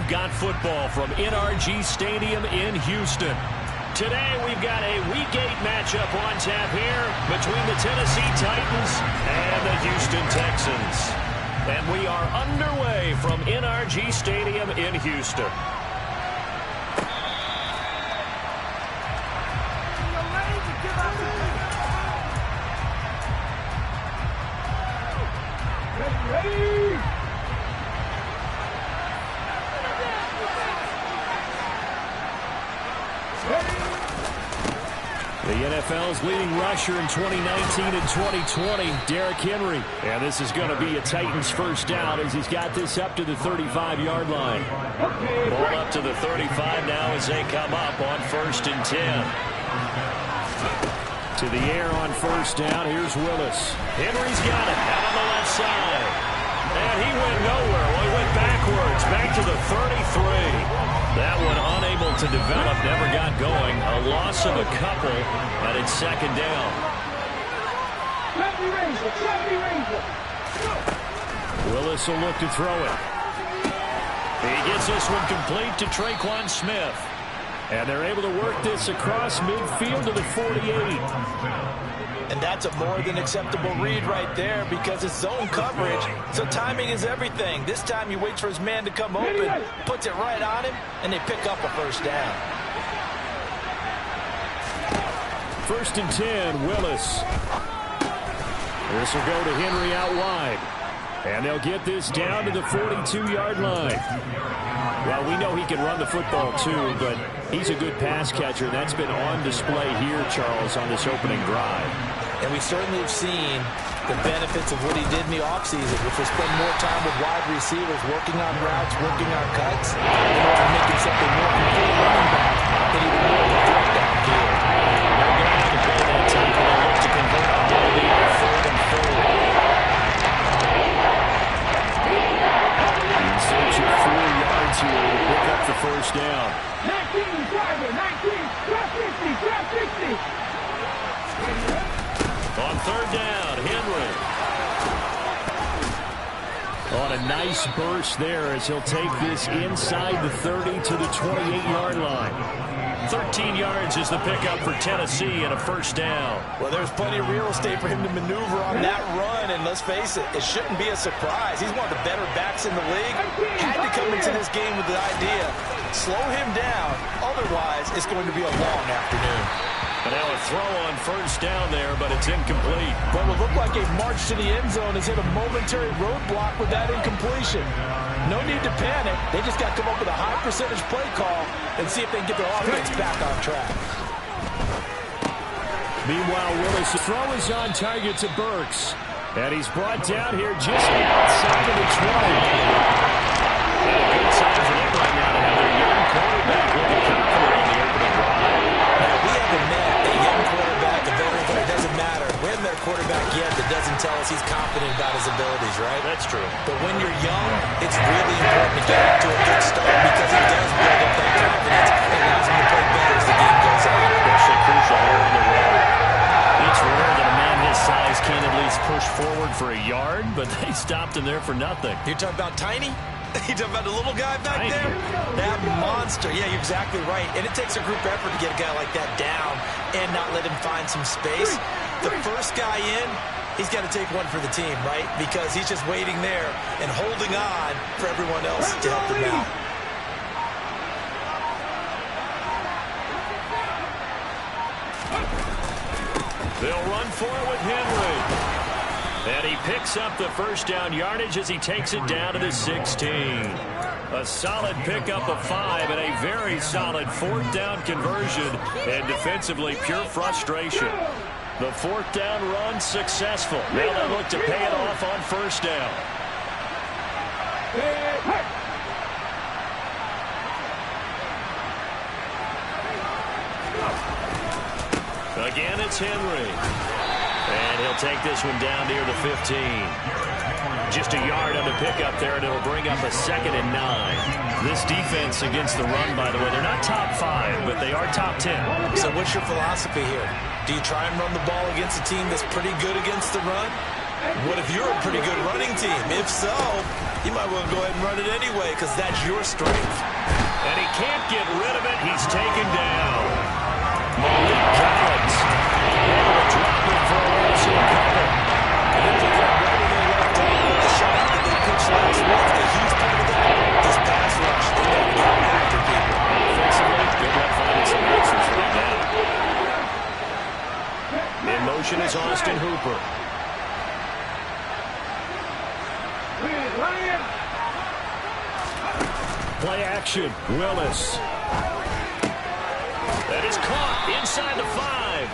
we've got football from NRG Stadium in Houston. Today we've got a Week 8 matchup on tap here between the Tennessee Titans and the Houston Texans. And we are underway from NRG Stadium in Houston. The NFL's leading rusher in 2019 and 2020, Derrick Henry. And this is going to be a Titans first down as he's got this up to the 35-yard line. Ball up to the 35 now as they come up on 1st and 10. To the air on first down, here's Willis. Henry's got it out on the left side. And he went nowhere. Well, he went backwards, back to the 33. That one unable to develop, never got going. A loss of a couple, and it's 2nd down. Willis will look to throw it. He gets this one complete to Traquan Smith. And they're able to work this across midfield to the 48. And that's a more than acceptable read right there because it's zone coverage, so timing is everything. This time he waits for his man to come open, puts it right on him, and they pick up a first down. 1st and 10, Willis. This will go to Henry out wide. And they'll get this down to the 42-yard line. Well, we know he can run the football too, but he's a good pass catcher. That's been on display here, Charles, on this opening drive. And we certainly have seen the benefits of what he did in the offseason, which was spend more time with wide receivers, working on routes, working on cuts, in order to make him something more complete running back than even more of a threat downfield. They're going to play that tackle and look to convert all of the 4th and 4. In search of 4 yards here to pick up the first down. 19, driver, 19, drop 50, drop 50. On 3rd down, Henry. On a nice burst there as he'll take this inside the 30 to the 28-yard line. 13 yards is the pickup for Tennessee and a first down. Well, there's plenty of real estate for him to maneuver on that run, and let's face it, it shouldn't be a surprise. He's one of the better backs in the league. Had to come into this game with the idea, slow him down, otherwise it's going to be a long afternoon. And now a throw on first down there, but it's incomplete. What would look like a march to the end zone has hit a momentary roadblock with that incompletion. No need to panic. They just got to come up with a high percentage play call and see if they can get their offense back on track. Meanwhile, Willis' throw is on target to Burks. And he's brought down here just outside of the 20. And a good sign for them right now to have their young quarterback looking confident on the opening drive. We haven't met a young quarterback, a veteran, but it doesn't matter. We haven't met a quarterback yet that doesn't tell us he's confident about his abilities, right? That's true. But when you're young, it's really important to get off to a good start because he does build up that confidence and allows him to play better as the game goes on. Especially crucial here in the road. It's rare that a man his size can't at least push forward for a yard, but they stopped him there for nothing. You're talking about Tiny? You talking about the little guy back there? That monster. Yeah, you're exactly right. And it takes a group effort to get a guy like that down and not let him find some space. The first guy in, he's got to take one for the team, right? Because he's just waiting there and holding on for everyone else to help him out. They'll run for it with Henry. And he picks up the first down yardage as he takes it down to the 16. A solid pickup of 5 and a very solid 4th down conversion. And defensively, pure frustration. The 4th down run successful. Now they look to pay it off on first down. Again, it's Henry. And he'll take this one down near the 15. Just a yard on the pickup there, and it'll bring up a 2nd and 9. This defense against the run, by the way, they're not top 5, but they are top 10. So what's your philosophy here? Do you try and run the ball against a team that's pretty good against the run? What if you're a pretty good running team? If so, you might want to go ahead and run it anyway because that's your strength. And he can't get rid of it. He's taken down. Malik Collins. Able to drop it for a loss of a couple. And they pick up right where they left off with the shot that they pitched last week. A huge part of that, this pass rush. They got to get after people. Offensively, good luck finding some answers right now. In motion is Austin Hooper. Play action. Willis. That is caught inside the 5.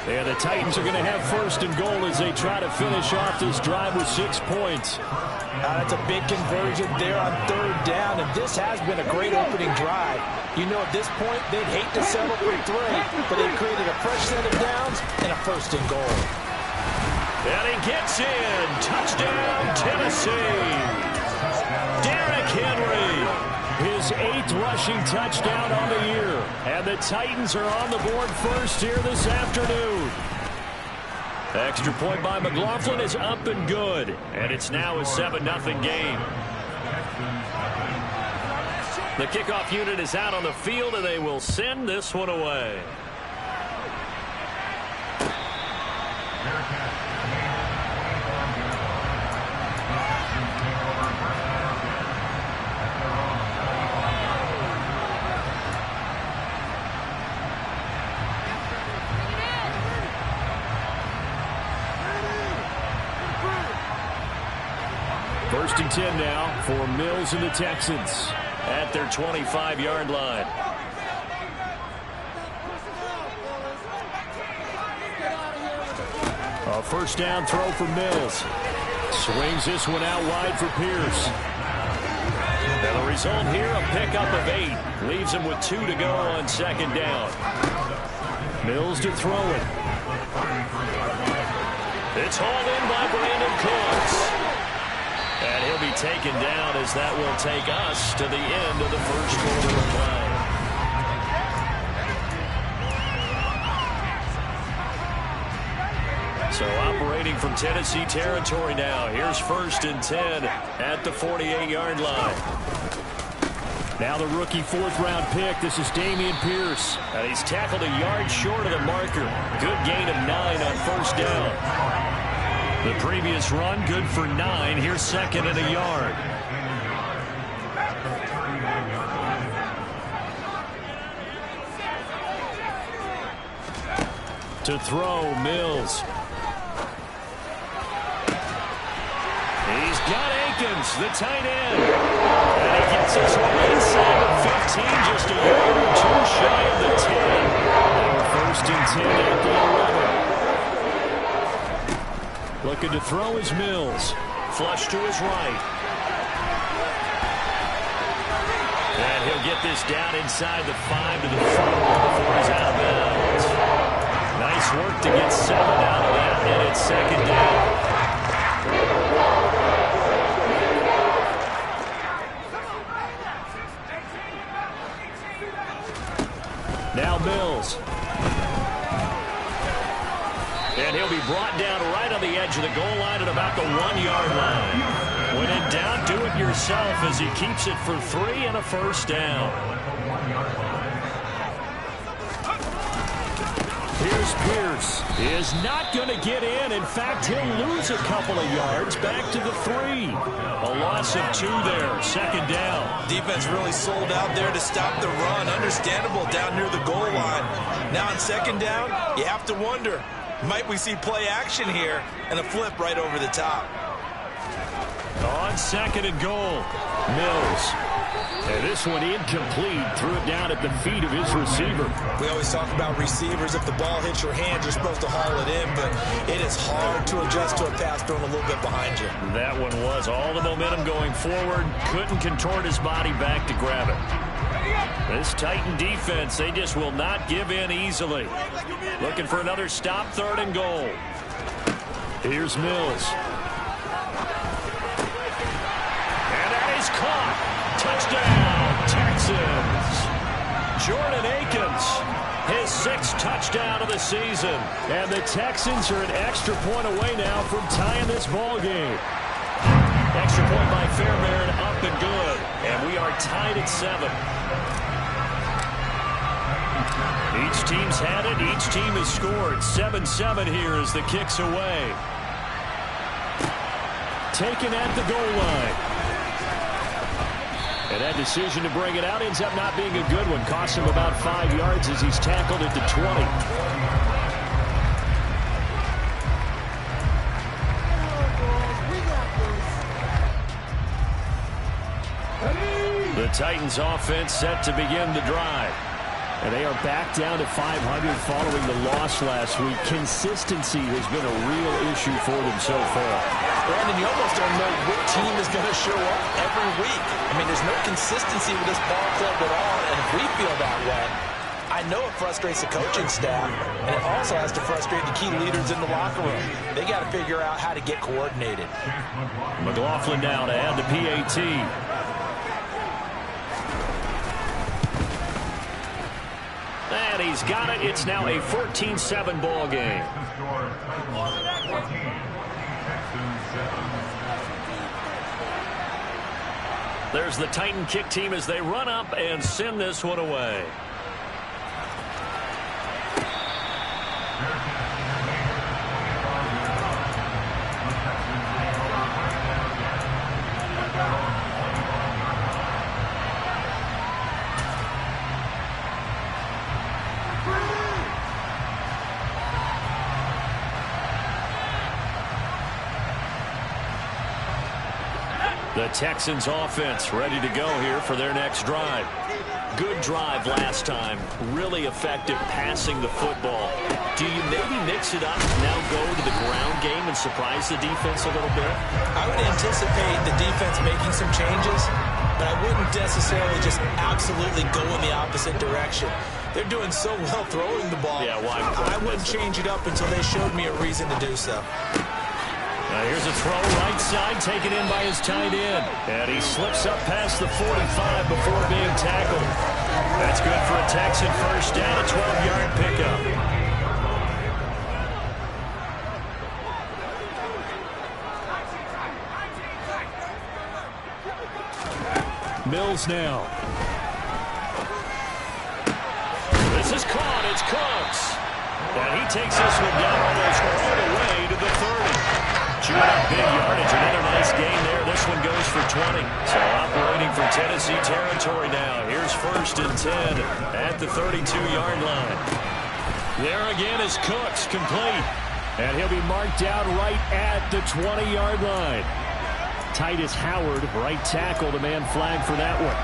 And the Titans are going to have first and goal as they try to finish off this drive with 6 points. That's a big conversion there on 3rd down, and this has been a great opening drive. You know, at this point, they'd hate to settle for 3, but they created a fresh set of downs and a first and goal. And he gets in. Touchdown, Tennessee. Derrick Henry. His 8th rushing touchdown on the year. And the Titans are on the board first here this afternoon. Extra point by McLaughlin is up and good. And it's now a 7-0 game. The kickoff unit is out on the field, and they will send this one away. First and 10 now for Mills and the Texans at their 25-yard line. A first down throw for Mills. Swings this one out wide for Pierce. And the result here, a pickup of 8. Leaves him with 2 to go on 2nd down. Mills to throw it. It's hauled in by Brandon Cooks. And he'll be taken down as that will take us to the end of the first quarter of play. So operating from Tennessee territory now. Here's 1st and 10 at the 48-yard line. Now the rookie 4th-round pick. This is Dameon Pierce. And he's tackled a yard short of the marker. Good gain of 9 on 1st down. The previous run, good for 9. Here's 2nd and a yard. To throw, Mills. He's got Akins, the tight end. And he gets us one inside of 15, just a yard or 2 shy of the 10. Now 1st and 10 at the 11. Looking to throw is Mills. Flush to his right. And he'll get this down inside the 5 to the 4 before he's out of bounds. Nice work to get 7 out of that, and it's 2nd down. Now Mills. And he'll be brought down right on the edge of the goal line at about the 1-yard line. When in doubt, do it yourself as he keeps it for 3 and a first down. Here's Pierce. He is not going to get in. In fact, he'll lose a couple of yards back to the 3. A loss of 2 there. 2nd down. Defense really sold out there to stop the run. Understandable down near the goal line. Now on 2nd down, you have to wonder, might we see play action here and a flip right over the top? On 2nd and goal, Mills. And this one incomplete. Threw it down at the feet of his receiver. We always talk about receivers. If the ball hits your hand, you're supposed to haul it in, but it is hard to adjust to a pass thrown a little bit behind you. That one was all the momentum going forward. Couldn't contort his body back to grab it. This Titan defense, they just will not give in easily. Looking for another stop, 3rd and goal. Here's Mills. And that is caught. Touchdown, Texans. Jordan Akins, his sixth touchdown of the season. And the Texans are an extra point away now from tying this ball game. Extra point by Fairbairn, up and good. And we are tied at 7. Each team's had it. Each team has scored. 7-7 here as the kick's away. Taken at the goal line. And that decision to bring it out ends up not being a good one. Costs him about 5 yards as he's tackled at the 20. The Titans offense set to begin the drive. And they are back down to 500 following the loss last week. Consistency has been a real issue for them so far. Brandon, you almost don't know what team is going to show up every week. I mean, there's no consistency with this ball club at all, and if we feel that way, I know it frustrates the coaching staff, and it also has to frustrate the key leaders in the locker room. They got to figure out how to get coordinated. McLaughlin now to add the PAT. And he's got it. It's now a 14-7 ball game. There's the Titan kick team as they run up and send this one away. The Texans offense ready to go here for their next drive. Good drive last time. Really effective passing the football. Do you maybe mix it up, now go to the ground game and surprise the defense a little bit? I would anticipate the defense making some changes, but I wouldn't necessarily just absolutely go in the opposite direction. They're doing so well throwing the ball. Yeah, well, I wouldn't change it up until they showed me a reason to do so. Here's a throw right side taken in by his tight end. And he slips up past the 45 before being tackled. That's good for a Texan first down, a 12-yard pickup. Mills now. This is caught. It's Cooks. And he takes this one down almost all the way to the 30. Chewing up big yardage. Another nice gain there. This one goes for 20. So operating for Tennessee territory now. Here's 1st and 10 at the 32-yard line. There again is Cooks, complete. And he'll be marked down right at the 20-yard line. Titus Howard, right tackle, the man flagged for that one.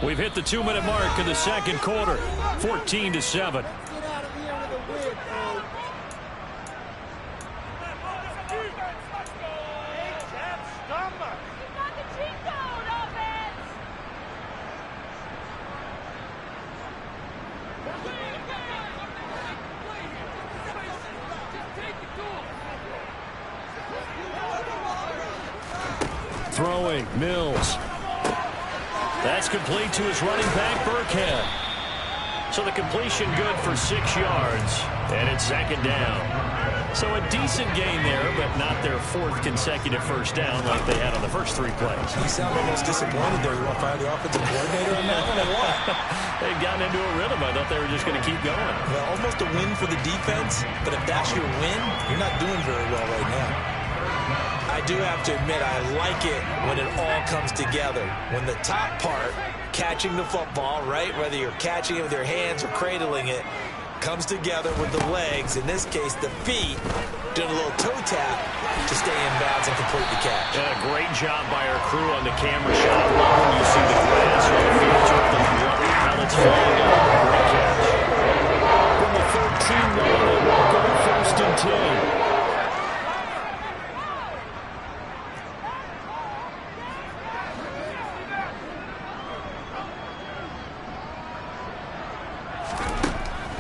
We've hit the 2-minute mark in the second quarter. 14-7. Throwing, Mills. That's complete to his running back, Burkhead. So the completion good for 6 yards, and it's 2nd down. So a decent gain there, but not their 4th consecutive first down like they had on the first 3 plays. You sound almost disappointed there. You want to fire the offensive coordinator on that one or what? They'd gotten into a rhythm. I thought they were just going to keep going. Well, almost a win for the defense, but if that's your win, you're not doing very well right now. I do have to admit, I like it when it all comes together. When the top part, catching the football, right, whether you're catching it with your hands or cradling it, comes together with the legs, in this case the feet, doing a little toe tap to stay in bounds and complete the catch. And a great job by our crew on the camera shot. Love when you see the grass or the field with the rubber pellets falling out. Great catch. From the 13 now, they walk on 1st and 10.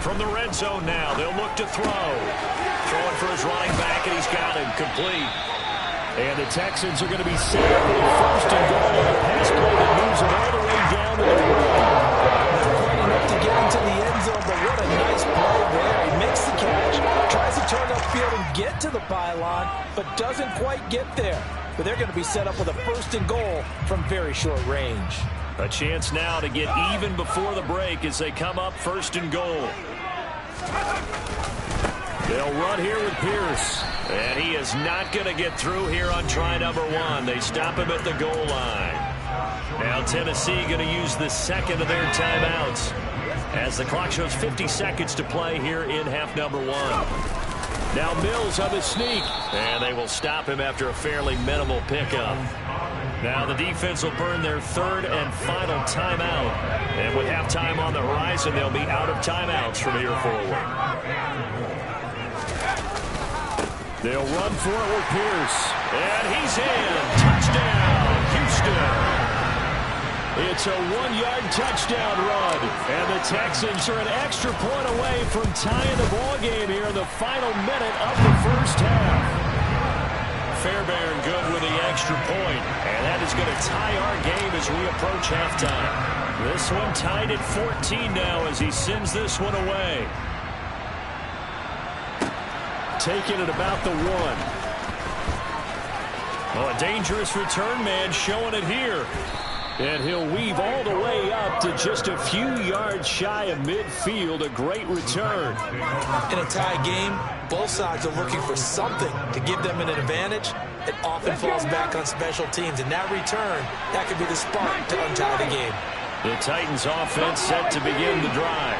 From the red zone now, they'll look to throw. Throwing for his running back, and he's got him complete. And the Texans are going to be set up with a first and goal on a pass play that moves them all the way down to the 1. Not quite enough to get into the end zone, but what a nice play there. He makes the catch, tries to turn upfield and get to the pylon, but doesn't quite get there. But they're going to be set up with a first and goal from very short range. A chance now to get even before the break as they come up first and goal. They'll run here with Pierce. And he is not going to get through here on try number 1. They stop him at the goal line. Now Tennessee going to use the second of their timeouts as the clock shows 50 seconds to play here in half number 1. Now Mills on the sneak. And they will stop him after a fairly minimal pickup. Now the defense will burn their third and final timeout. And with halftime on the horizon, they'll be out of timeouts from here forward. They'll run for it with Pierce. And he's in. Touchdown, Houston. It's a 1-yard touchdown run. And the Texans are an extra point away from tying the ball game here in the final minute of the first half. Fairbairn good with the extra point. And that is going to tie our game as we approach halftime. This one tied at 14 now as he sends this one away. Taking it about the 1. Oh, a dangerous return man showing it here. And he'll weave all the way up to just a few yards shy of midfield. A great return. In a tie game, both sides are looking for something to give them an advantage. It often falls back on special teams. And that return, that could be the spark to untie the game. The Titans offense set to begin the drive.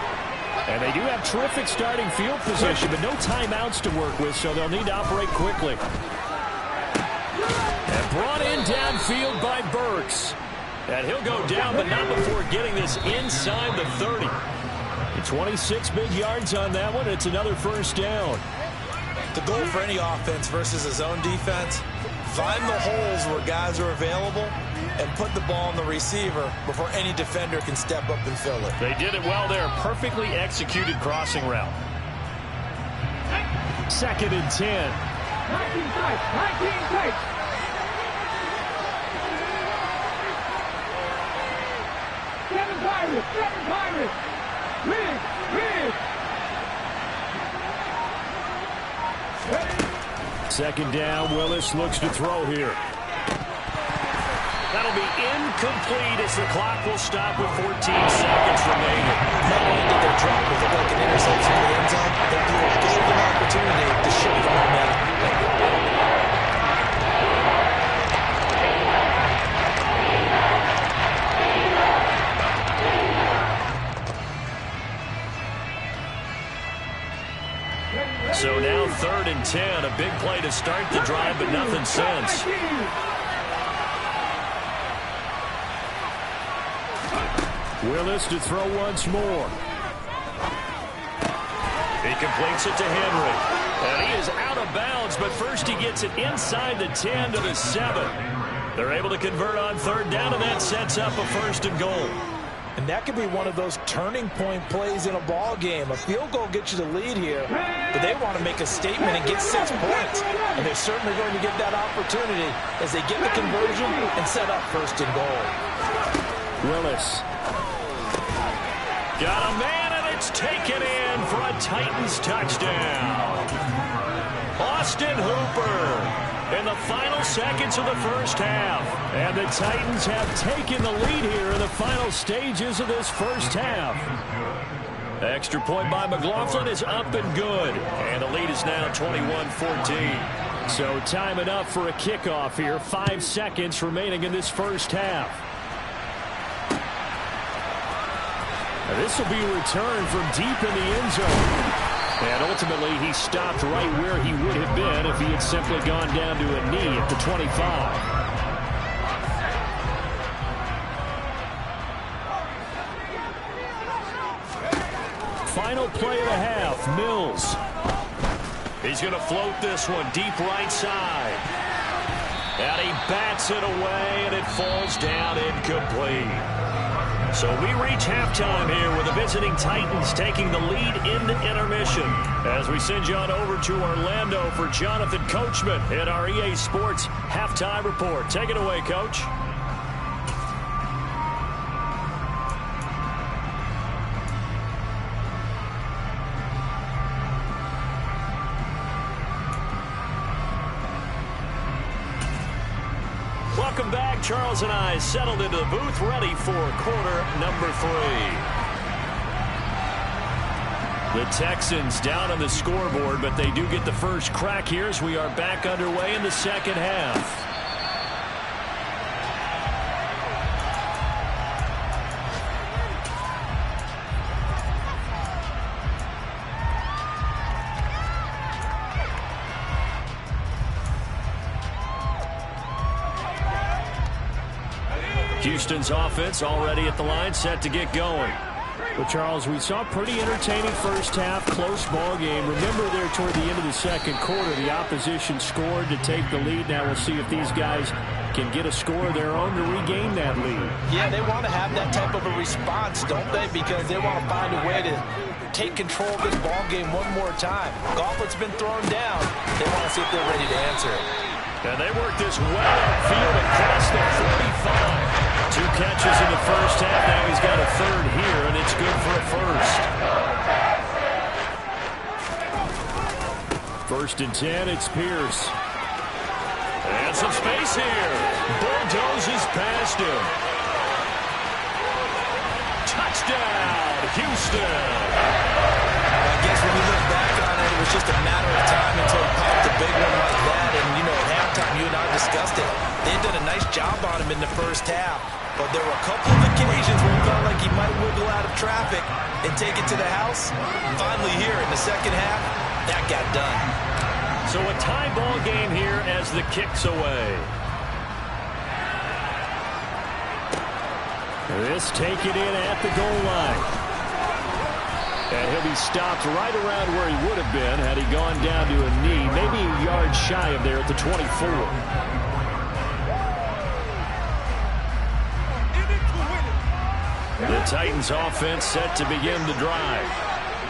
And they do have terrific starting field position, but no timeouts to work with, so they'll need to operate quickly. And brought in downfield by Burks. And he'll go down, but not before getting this inside the 30. 26 big yards on that one. It's another first down. The goal for any offense versus a zone defense, find the holes where guys are available and put the ball on the receiver before any defender can step up and fill it. They did it well there. Perfectly executed crossing route. 2nd and 10. 19 tight, 19 tight. Seven Pirates. Rig. Second down, Willis looks to throw here. That'll be incomplete as the clock will stop with 14 seconds remaining. Not only did their drop look like an interception in the end zone, they blew a golden opportunity to shift the momentum. So now 3rd and 10, a big play to start the drive, but nothing since. Willis to throw once more. He completes it to Henry. And he is out of bounds, but first he gets it inside the 10 to the 7. They're able to convert on 3rd down, and that sets up a 1st and goal. And that could be one of those turning point plays in a ball game. A field goal gets you the lead here, but they want to make a statement and get 6 points. And they're certainly going to get that opportunity as they get the conversion and set up 1st and goal. Willis. Got a man, and it's taken in for a Titans touchdown. Austin Hooper in the final seconds of the first half. And the Titans have taken the lead here in the final stages of this first half. Extra point by McLaughlin is up and good. And the lead is now 21-14. So time enough for a kickoff here. 5 seconds remaining in this first half. Now this will be a return from deep in the end zone. And ultimately, he stopped right where he would have been if he had simply gone down to a knee at the 25. Final play of the half, Mills. He's going to float this one deep right side. And he bats it away, and it falls down incomplete. So we reach halftime here with the visiting Titans taking the lead into intermission. As we send you on over to Orlando for Jonathan Coachman in our EA Sports Halftime Report. Take it away, Coach. Welcome back. Charles and I settled into the booth, ready for quarter number 3. The Texans down on the scoreboard, but they do get the first crack here as we are back underway in the second half. Houston's offense already at the line, set to get going. Well, Charles, we saw a pretty entertaining first half, close ball game. Remember there toward the end of the second quarter, the opposition scored to take the lead. Now we'll see if these guys can get a score of their own to regain that lead. Yeah, they want to have that type of a response, don't they? Because they want to find a way to take control of this ball game one more time. Gauntlet's been thrown down. They want to see if they're ready to answer it. And they work this well upfield across the 45. 2 catches in the first half. Now he's got a third here, and it's good for a first. First and 10, it's Pierce. And some space here. Bulldozes past him. Touchdown, Houston. I guess when you look back on it, it was just a matter of time until he popped a big one like that. And, you know, at halftime, you and I discussed it. They did a nice job on him in the first half. But there were a couple of occasions where he felt like he might wiggle out of traffic and take it to the house. Finally here in the second half, that got done. So a tie ball game here as the kick's away. This taken in at the goal line. And he'll be stopped right around where he would have been had he gone down to a knee, maybe a yard shy of there at the 24. The Titans offense set to begin the drive.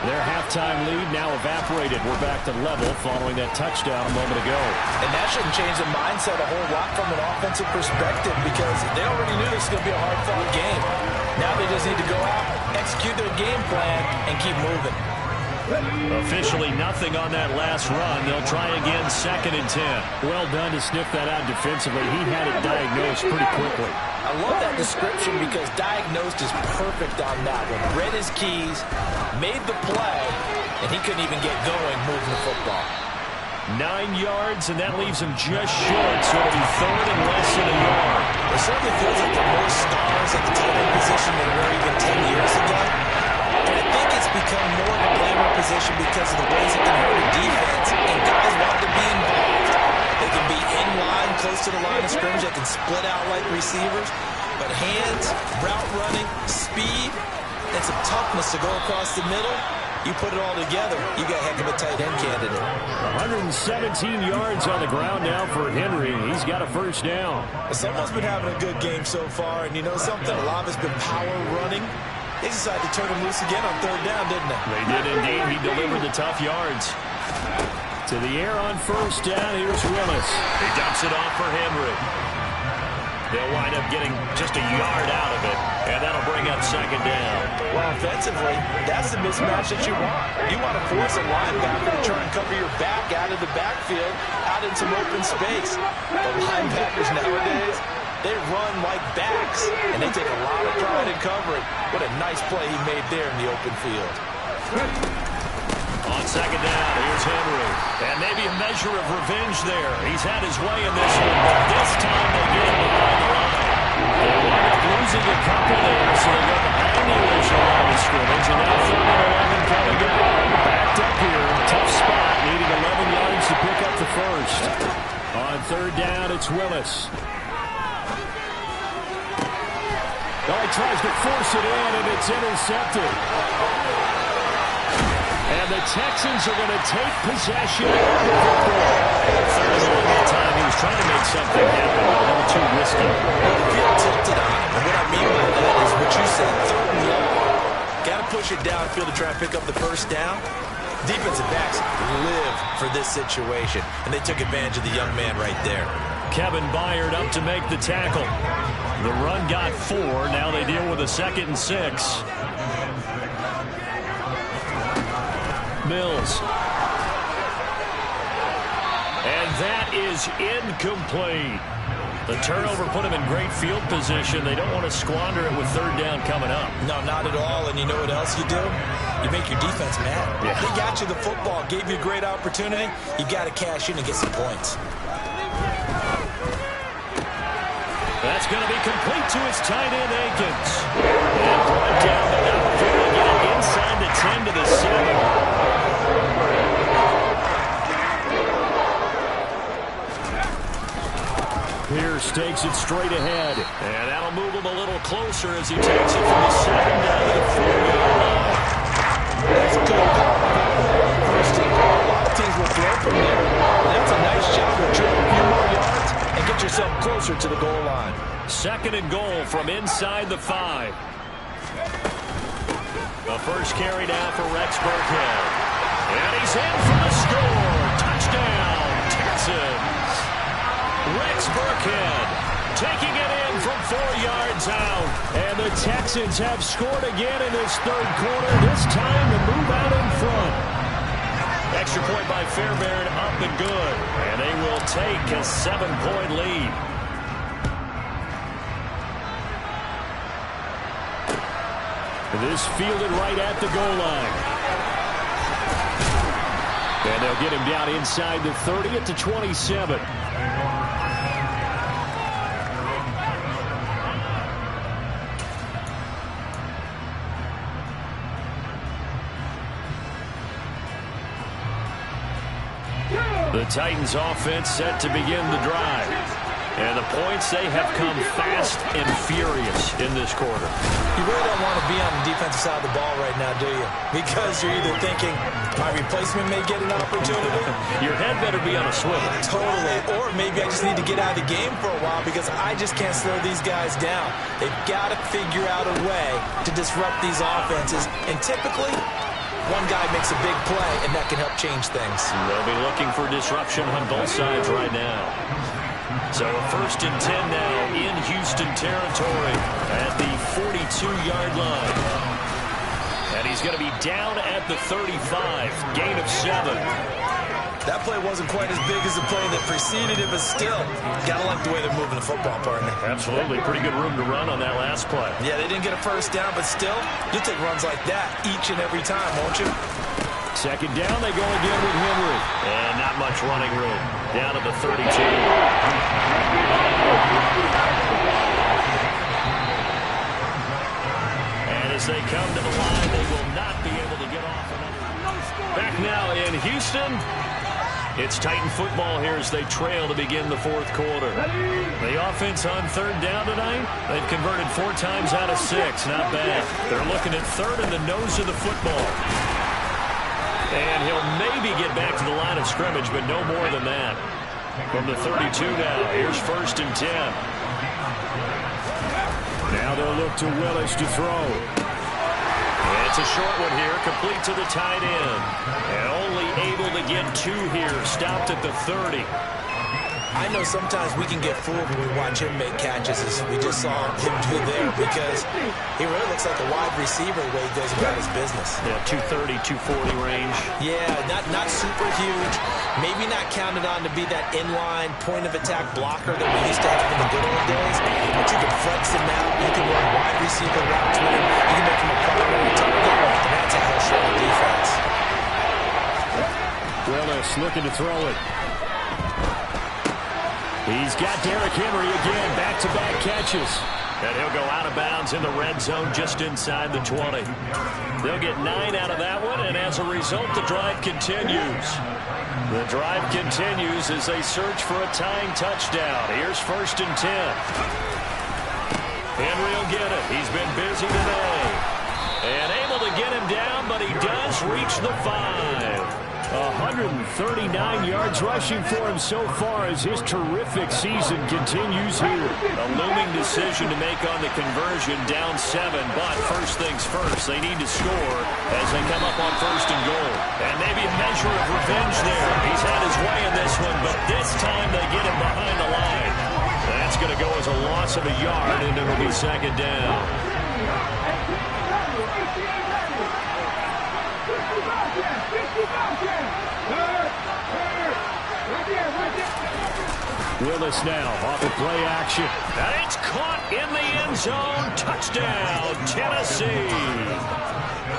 Their halftime lead now evaporated. We're back to level following that touchdown a moment ago. And that shouldn't change the mindset a whole lot from an offensive perspective because they already knew this was going to be a hard-fought game. Now they just need to go out, execute their game plan, and keep moving. Officially nothing on that last run. They'll try again, 2nd and 10. Well done to sniff that out defensively. He had it diagnosed pretty quickly. I love that description because diagnosed is perfect on that one. Read his keys, made the play, and he couldn't even get going moving the football. 9 yards, and that leaves him just short, so it'll be 3rd and less than a yard. It certainly feels like there are more stars at the tight end position than there were even 10 years ago. And I think it's become more of a glamour position because of the ways it can hurt a defense, and guys want to be involved. They can be in line, close to the line of scrimmage. They can split out like receivers. But hands, route running, speed, and some toughness to go across the middle, you put it all together, you got a heck of a tight end candidate. 117 yards on the ground now for Henry. He's got a first down. Someone's been having a good game so far, and you know something? A lot of it's been power running. They decided to turn him loose again on 3rd down, didn't they? They did indeed. He delivered the tough yards. To the air on first down, here's Willis. He dumps it off for Henry. They'll wind up getting just a yard out of it, and that'll bring up 2nd down. Well, offensively, that's the mismatch that you want. You want to force a linebacker to try and cover your back out of the backfield, out in some open space. The linebackers nowadays, they run like backs, and they take a lot of pride in covering. What a nice play he made there in the open field. On 2nd down, here's Henry. And maybe a measure of revenge there. He's had his way in this one, but this time they get him behind the line. They wind up losing a couple there, so they go behind the original line of scrimmage, and now 3rd and 11 coming up. Backed up here, tough spot, needing 11 yards to pick up the first. On 3rd down, it's Willis. Oh, he tries to force it in, and it's intercepted. And the Texans are going to take possession of the football. 3rd and 1 that time. He was trying to make something happen, a little too risky. Well, the field tilted on him, and what I mean by that is what you a 3rd and long. Got to push it downfield to try and pick up the first down. Defensive backs live for this situation, and they took advantage of the young man right there. Kevin Byard up to make the tackle. The run got 4. Now they deal with a 2nd and 6. Mills. And that is incomplete. The turnover put him in great field position. They don't want to squander it with 3rd down coming up. No, not at all. And you know what else you do? You make your defense mad. Yeah. They got you the football, gave you a great opportunity. You got to cash in and get some points. That's going to be complete to his tight end, Akins. And brought down the outfield again inside the 10 to the 7. Pierce takes it straight ahead. And that'll move him a little closer as he takes it from the 7 down to the 4-yard line. That's a good call. First team call. A lot of teams will throw from there. That's a nice job to retrieve a few more yards and get yourself closer to the goal line. 2nd and goal from inside the 5. The first carry now for Rex Burkhead. And he's in for the score. Touchdown, Texans. Rex Burkhead taking it in from 4 yards out. And the Texans have scored again in this 3rd quarter. This time to move out in front. Extra point by Fairbairn, up and good. And they will take a 7-point lead. This fielded right at the goal line. And they'll get him down inside the 30 at the 27. The Titans offense set to begin the drive. And the points, they have come fast and furious in this quarter. You really don't want to be on the defensive side of the ball right now, do you? Because you're either thinking, my replacement may get an opportunity. Your head better be on a swivel. Totally. Or maybe I just need to get out of the game for a while because I just can't slow these guys down. They've got to figure out a way to disrupt these offenses. And typically, one guy makes a big play, and that can help change things. They'll be looking for disruption on both sides right now. So a 1st and 10 now in Houston territory at the 42-yard line. And he's going to be down at the 35, gain of 7. That play wasn't quite as big as the play that preceded it, but still, gotta like the way they're moving the football, partner. Absolutely. Pretty good room to run on that last play. Yeah, they didn't get a first down, but still, you'll take runs like that each and every time, won't you? 2nd down, they go again with Henry. And not much running room. Down at the 32. And as they come to the line, they will not be able to get off another. Back now in Houston. It's Titan football here as they trail to begin the 4th quarter. The offense on 3rd down tonight, they've converted 4 times out of 6. Not bad. They're looking at 3rd in the nose of the football. And he'll maybe get back to the line of scrimmage, but no more than that. From the 32 now, here's 1st and 10. Now they'll look to Willis to throw. And it's a short one here, complete to the tight end. And only able to get 2 here, stopped at the 30. I know sometimes we can get fooled when we watch him make catches, as we just saw him do there, because he really looks like a wide receiver the way he goes about his business. Yeah, 230, 240 range. Yeah, not super huge. Maybe not counted on to be that inline point-of-attack blocker that we used to have in the good old days, but you can flex him out. You can run wide receiver routes with him. You can make him a primary target, and that's a hell shot of defense. Willis looking to throw it. He's got Derrick Henry again, back-to-back catches. And he'll go out of bounds in the red zone just inside the 20. They'll get 9 out of that one, and as a result, the drive continues. The drive continues as they search for a tying touchdown. Here's 1st and 10. Henry will get it. He's been busy today. And able to get him down, but he does reach the 5. 139 yards rushing for him so far as his terrific season continues here. A looming decision to make on the conversion, down 7, but first things first, they need to score as they come up on 1st and goal. And maybe a measure of revenge there. He's had his way in this one, but this time they get him behind the line. That's going to go as a loss of a yard, and it'll be 2nd down. Willis now off the play action. And it's caught in the end zone. Touchdown, Tennessee.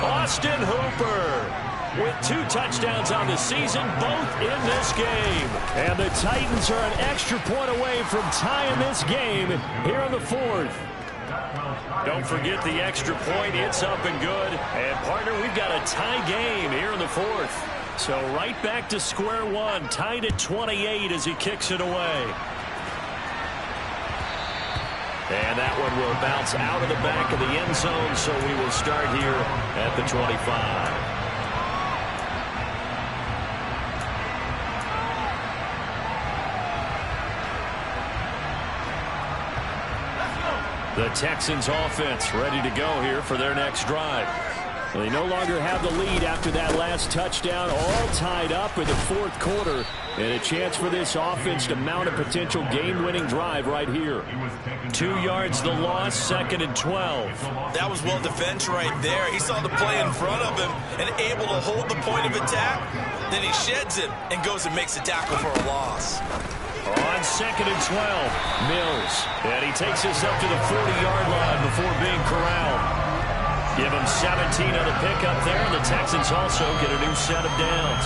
Austin Hooper with 2 touchdowns on the season, both in this game. And the Titans are an extra point away from tying this game here in the 4th. Don't forget the extra point. It's up and good. And, partner, we've got a tie game here in the 4th. So right back to square one, tied at 28 as he kicks it away. And that one will bounce out of the back of the end zone, so we will start here at the 25. The Texans offense ready to go here for their next drive. Well, they no longer have the lead after that last touchdown, all tied up in the 4th quarter, and a chance for this offense to mount a potential game-winning drive right here. 2 yards the loss, 2nd and 12. That was well defense right there. He saw the play in front of him and able to hold the point of attack. Then he sheds it and goes and makes a tackle for a loss. On 2nd and 12, Mills. And he takes us up to the 40-yard line before being corralled. Give him 17 on the pickup there, and the Texans also get a new set of downs.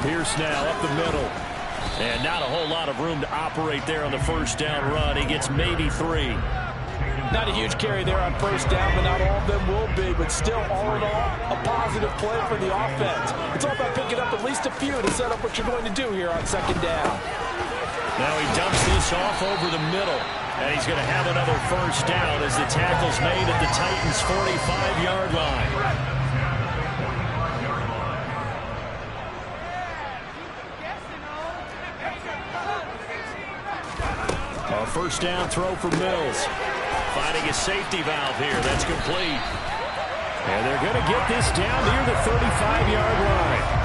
Pierce now up the middle. And not a whole lot of room to operate there on the 1st down run. He gets maybe 3. Not a huge carry there on 1st down, but not all of them will be. But still, all in all, a positive play for the offense. It's all about picking up at least a few to set up what you're going to do here on 2nd down. Now he dumps this off over the middle. And he's going to have another 1st down as the tackle's made at the Titans' 45-yard line. A 1st down throw for Mills. Finding a safety valve here. That's complete. And they're going to get this down near the 35-yard line.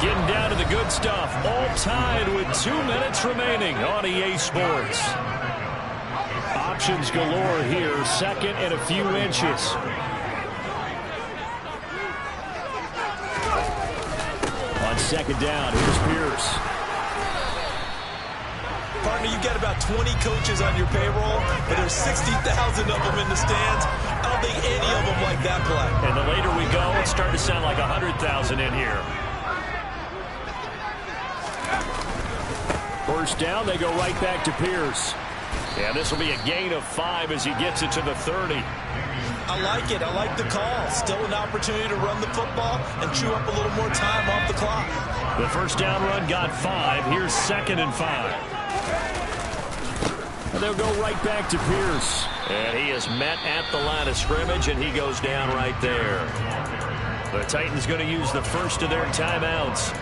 Getting down to the good stuff. All tied with 2 minutes remaining on EA Sports. Options galore here. 2nd and a few inches. On 2nd down, here's Pierce. Partner, you've got about 20 coaches on your payroll, but there's 60,000 of them in the stands. I don't think any of them like that play. And the later we go, it's starting to sound like 100,000 in here. 1st down, they go right back to Pierce. Yeah, this will be a gain of 5 as he gets it to the 30. I like it. I like the call. Still an opportunity to run the football and chew up a little more time off the clock. The 1st down run got 5. Here's 2nd and 5. And they'll go right back to Pierce. And he is met at the line of scrimmage, and he goes down right there. The Titans going to use the first of their timeouts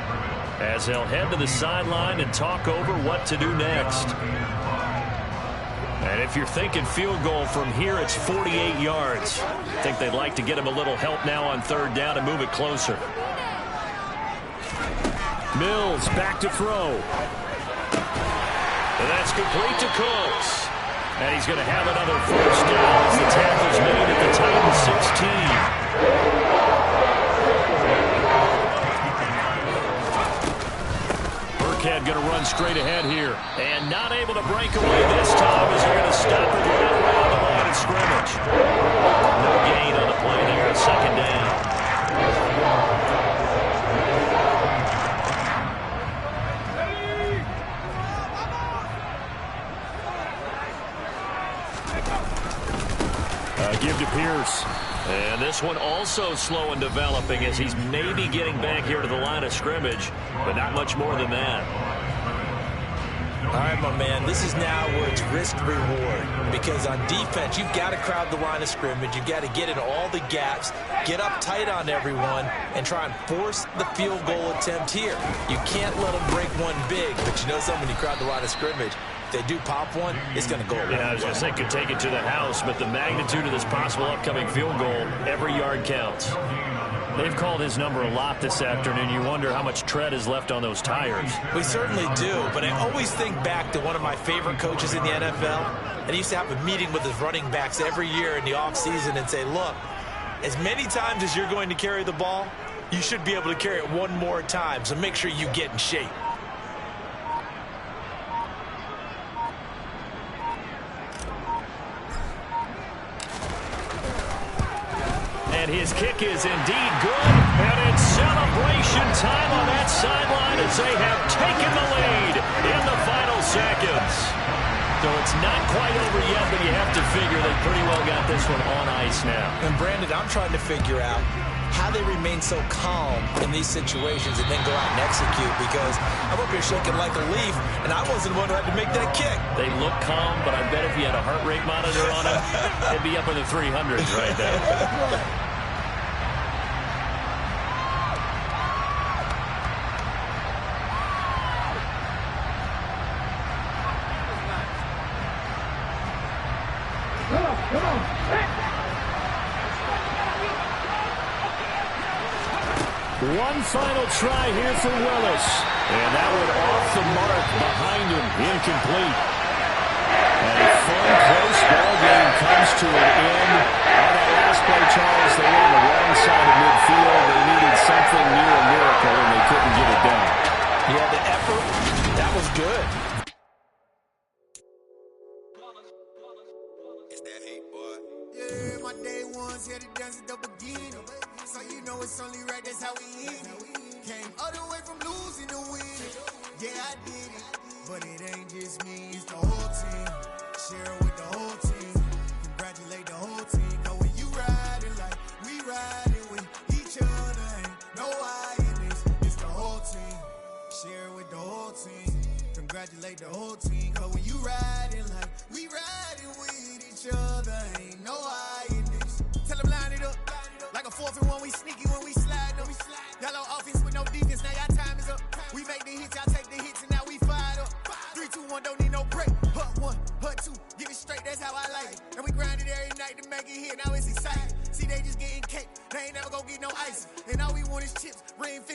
as they'll head to the sideline and talk over what to do next. And if you're thinking field goal from here, it's 48 yards. I think they'd like to get him a little help now on 3rd down and move it closer. Mills back to throw. And that's complete to Cooks. And he's going to have another 1st down as the tackle's made at the Titans 16. Burkhead going to run straight ahead here. And not able to break away this time as they're going to stop it right around the line of scrimmage. No gain on the play there at 2nd down. Give to Pierce. And this one also slow in developing as he's maybe getting back here to the line of scrimmage, but not much more than that. All right, my man, this is now where it's risk-reward, because on defense, you've got to crowd the line of scrimmage. You've got to get in all the gaps, get up tight on everyone, and try and force the field goal attempt here. You can't let them break one big, but you know something, when you crowd the line of scrimmage, if they do pop one, it's going to go away. Yeah, I was going to say could take it to the house, but the magnitude of this possible upcoming field goal, every yard counts. They've called his number a lot this afternoon. You wonder how much tread is left on those tires. We certainly do, but I always think back to one of my favorite coaches in the NFL, and he used to have a meeting with his running backs every year in the offseason and say, look, as many times as you're going to carry the ball, you should be able to carry it one more time, so make sure you get in shape. And his kick is indeed good. And it's celebration time on that sideline as they have taken the lead in the final seconds. So it's not quite over yet, but you have to figure they pretty well got this one on ice now. And Brandon, I'm trying to figure out how they remain so calm in these situations and then go out and execute, because I'm up here shaking like a leaf, and I wasn't the one who had to make that kick. They look calm, but I bet if you had a heart rate monitor on them, it'd be up in the 300s right now. One final try here for Willis. And that one off the mark behind him. Incomplete. And a fun, close ball game comes to an end. On that last play, Charles, they were on the wrong side of midfield. They needed something near a miracle, and they couldn't get it done. Yeah, the effort, that was good. It's that hate, boy. Yeah, my day ones here to dance at the beginning. So you know it's only right, that's how we eat it. Came all the way from losing to winning. Yeah, I did it. But it ain't just me, it's the whole team. Share with the whole team. Congratulate the whole team. Cause when you riding like we riding with each other, ain't no I in this. It's the whole team. Share with the whole team. Congratulate the whole team. Cause when you riding like we riding with each other, ain't no I in this. Tell them line it up. Like a 4th and 1, we sneaky when we slide them. Y'all on offense with no defense, now y'all time is up. We make the hits, y'all take the hits, and now we fired up. 3, 2, 1, don't need no break. Hut 1, hut 2, get it straight, that's how I like it. And we grind it every night to make it hit, now it's exciting. See, they just getting cake, they ain't never gonna get no ice. And all we want is chips, ring